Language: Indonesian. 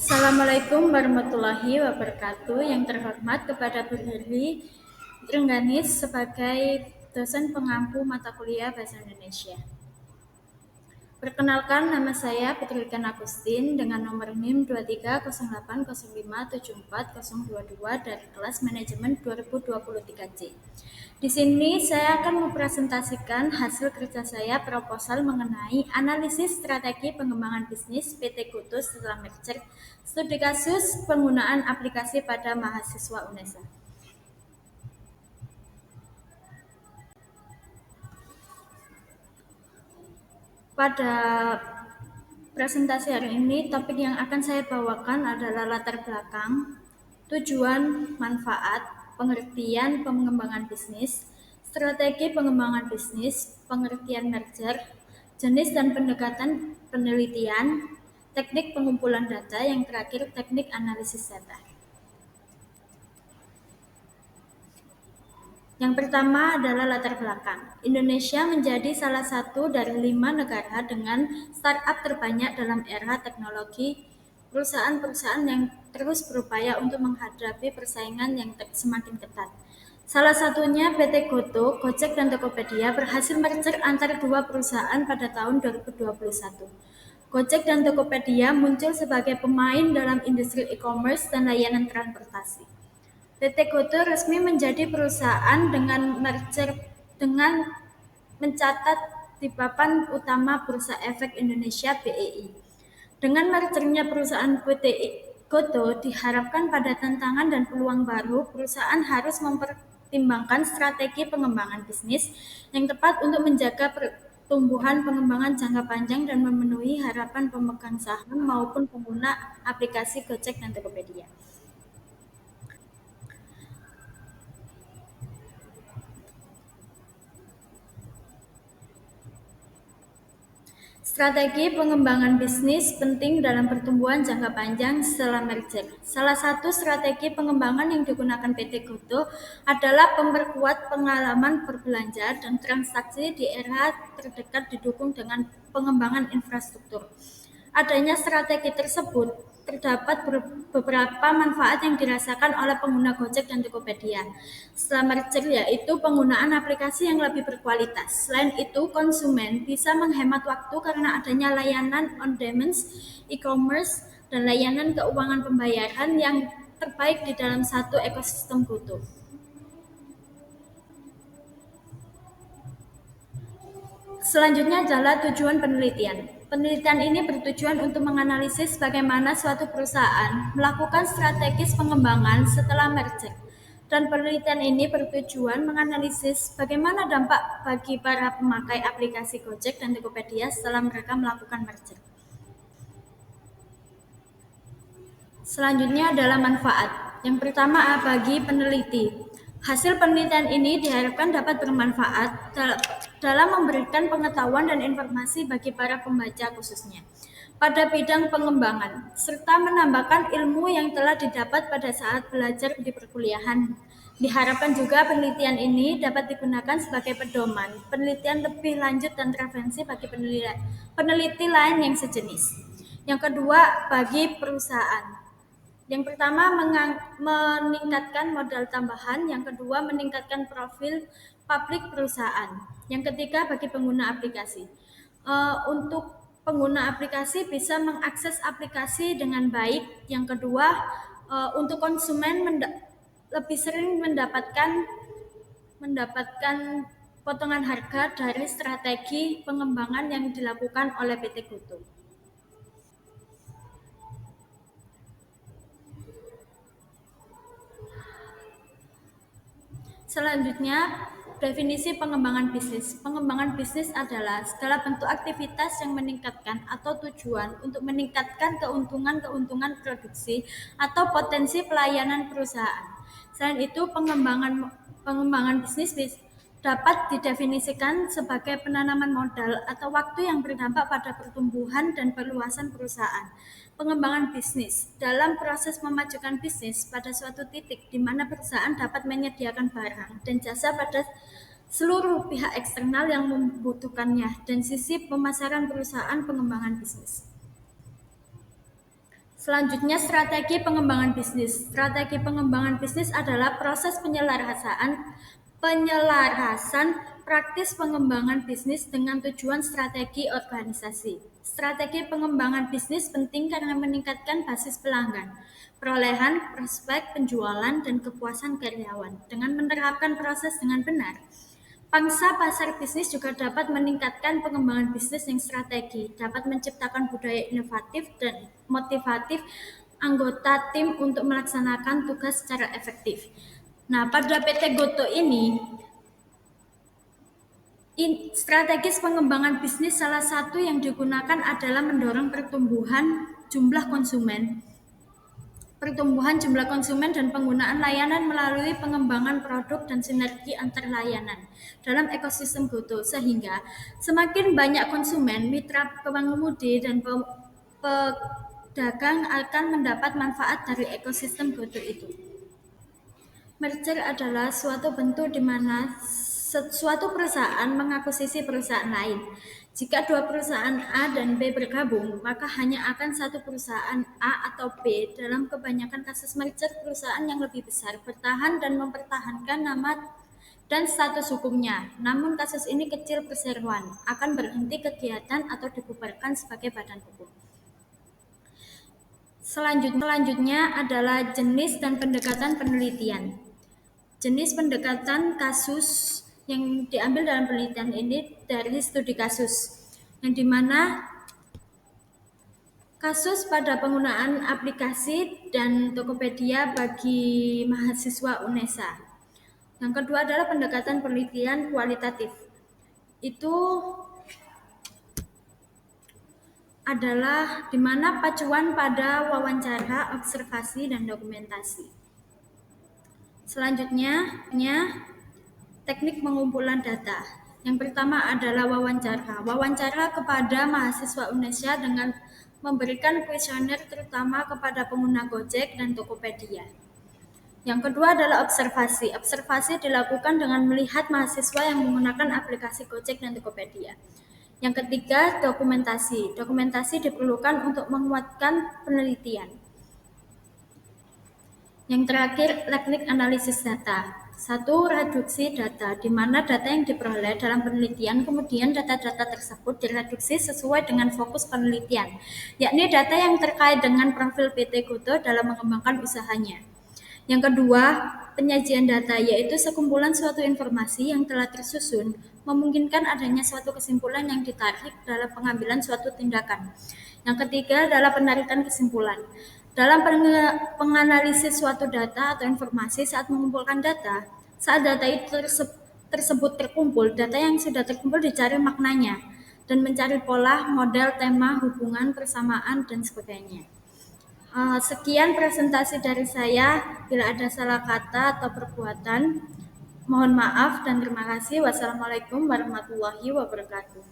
Assalamualaikum warahmatullahi wabarakatuh. Yang terhormat kepada Bu Herli Rengganis sebagai dosen pengampu mata kuliah Bahasa Indonesia. Perkenalkan, nama saya Putri Ken Agustin dengan nomor NIM 2308057422 dari kelas manajemen 2023C. Di sini saya akan mempresentasikan hasil kerja saya proposal mengenai analisis strategi pengembangan bisnis PT Kutu setelah merger, studi kasus penggunaan aplikasi pada mahasiswa UNESA. Pada presentasi hari ini, topik yang akan saya bawakan adalah latar belakang, tujuan, manfaat, pengertian pengembangan bisnis, strategi pengembangan bisnis, pengertian merger, jenis dan pendekatan penelitian, teknik pengumpulan data, yang terakhir teknik analisis data. Yang pertama adalah latar belakang. Indonesia menjadi salah satu dari 5 negara dengan startup terbanyak dalam era teknologi. Perusahaan-perusahaan yang terus berupaya untuk menghadapi persaingan yang semakin ketat. Salah satunya PT Goto, Gojek, dan Tokopedia berhasil merger antara dua perusahaan pada tahun 2021. Gojek dan Tokopedia muncul sebagai pemain dalam industri e-commerce dan layanan transportasi. PT Goto resmi menjadi perusahaan dengan merger dengan mencatat di papan utama Bursa Efek Indonesia (BEI). Dengan mergernya perusahaan PT Goto diharapkan pada tantangan dan peluang baru, perusahaan harus mempertimbangkan strategi pengembangan bisnis yang tepat untuk menjaga pertumbuhan pengembangan jangka panjang dan memenuhi harapan pemegang saham maupun pengguna aplikasi Gojek dan Tokopedia. Strategi pengembangan bisnis penting dalam pertumbuhan jangka panjang setelah merger. Salah satu strategi pengembangan yang digunakan PT Goto adalah memperkuat pengalaman berbelanja dan transaksi di era terdekat didukung dengan pengembangan infrastruktur. Adanya strategi tersebut, terdapat beberapa manfaat yang dirasakan oleh pengguna Gojek dan Tokopedia setelah merger, yaitu penggunaan aplikasi yang lebih berkualitas. Selain itu, konsumen bisa menghemat waktu karena adanya layanan on-demand, e-commerce, dan layanan keuangan pembayaran yang terbaik di dalam satu ekosistem Goto. Selanjutnya adalah tujuan penelitian. Penelitian ini bertujuan untuk menganalisis bagaimana suatu perusahaan melakukan strategis pengembangan setelah merger. Dan penelitian ini bertujuan menganalisis bagaimana dampak bagi para pemakai aplikasi Gojek dan Tokopedia setelah mereka melakukan merger. Selanjutnya adalah manfaat. Yang pertama bagi peneliti. Hasil penelitian ini diharapkan dapat bermanfaat dalam memberikan pengetahuan dan informasi bagi para pembaca khususnya pada bidang pengembangan, serta menambahkan ilmu yang telah didapat pada saat belajar di perkuliahan. Diharapkan juga penelitian ini dapat digunakan sebagai pedoman penelitian lebih lanjut dan referensi bagi peneliti lain yang sejenis. Yang kedua, bagi perusahaan. Yang pertama, meningkatkan modal tambahan. Yang kedua, meningkatkan profil publik perusahaan. Yang ketiga, bagi pengguna aplikasi. Untuk pengguna aplikasi bisa mengakses aplikasi dengan baik. Yang kedua, untuk konsumen lebih sering mendapatkan potongan harga dari strategi pengembangan yang dilakukan oleh PT Goto. Selanjutnya, definisi pengembangan bisnis. Pengembangan bisnis adalah segala bentuk aktivitas yang meningkatkan atau tujuan untuk meningkatkan keuntungan produksi atau potensi pelayanan perusahaan. Selain itu, pengembangan bisnis dapat didefinisikan sebagai penanaman modal atau waktu yang berdampak pada pertumbuhan dan perluasan perusahaan. Pengembangan bisnis dalam proses memajukan bisnis pada suatu titik di mana perusahaan dapat menyediakan barang dan jasa pada seluruh pihak eksternal yang membutuhkannya dan sisi pemasaran perusahaan pengembangan bisnis. Selanjutnya, strategi pengembangan bisnis. Strategi pengembangan bisnis adalah proses penyelarasan praktis pengembangan bisnis dengan tujuan strategi organisasi. Strategi pengembangan bisnis penting karena meningkatkan basis pelanggan, perolehan prospek penjualan, dan kepuasan karyawan. Dengan menerapkan proses dengan benar, pangsa pasar bisnis juga dapat meningkatkan pengembangan bisnis yang strategi, dapat menciptakan budaya inovatif dan motivatif anggota tim untuk melaksanakan tugas secara efektif. Nah, pada PT Goto ini, strategis pengembangan bisnis salah satu yang digunakan adalah mendorong pertumbuhan jumlah konsumen dan penggunaan layanan melalui pengembangan produk dan sinergi antar layanan dalam ekosistem Goto, sehingga semakin banyak konsumen, mitra pengemudi, dan pedagang akan mendapat manfaat dari ekosistem Goto itu. Merger adalah suatu bentuk di mana suatu perusahaan mengakuisisi perusahaan lain. Jika dua perusahaan A dan B bergabung, maka hanya akan satu perusahaan A atau B. Dalam kebanyakan kasus merger, perusahaan yang lebih besar bertahan dan mempertahankan nama dan status hukumnya. Namun kasus ini kecil perseroan, akan berhenti kegiatan atau dibubarkan sebagai badan hukum. Selanjutnya adalah jenis dan pendekatan penelitian. Jenis pendekatan kasus yang diambil dalam penelitian ini dari studi kasus, yang dimana kasus pada penggunaan aplikasi dan Tokopedia bagi mahasiswa UNESA. Yang kedua adalah pendekatan penelitian kualitatif. Itu adalah dimana pacuan pada wawancara, observasi, dan dokumentasi. Selanjutnya, teknik pengumpulan data. Yang pertama adalah wawancara. Wawancara kepada mahasiswa UNESA dengan memberikan kuesioner terutama kepada pengguna Gojek dan Tokopedia. Yang kedua adalah observasi. Observasi dilakukan dengan melihat mahasiswa yang menggunakan aplikasi Gojek dan Tokopedia. Yang ketiga, dokumentasi. Dokumentasi diperlukan untuk menguatkan penelitian. Yang terakhir, teknik analisis data. 1. Reduksi data, di mana data yang diperoleh dalam penelitian, kemudian data-data tersebut direduksi sesuai dengan fokus penelitian, yakni data yang terkait dengan profil PT Goto dalam mengembangkan usahanya. Yang kedua, penyajian data, yaitu sekumpulan suatu informasi yang telah tersusun, memungkinkan adanya suatu kesimpulan yang ditarik dalam pengambilan suatu tindakan. Yang ketiga adalah penarikan kesimpulan. Dalam penganalisis suatu data atau informasi saat mengumpulkan data, saat data itu tersebut terkumpul, data yang sudah terkumpul dicari maknanya dan mencari pola, model, tema, hubungan, persamaan, dan sebagainya. Sekian presentasi dari saya. Bila ada salah kata atau perbuatan, mohon maaf dan terima kasih. Wassalamualaikum warahmatullahi wabarakatuh.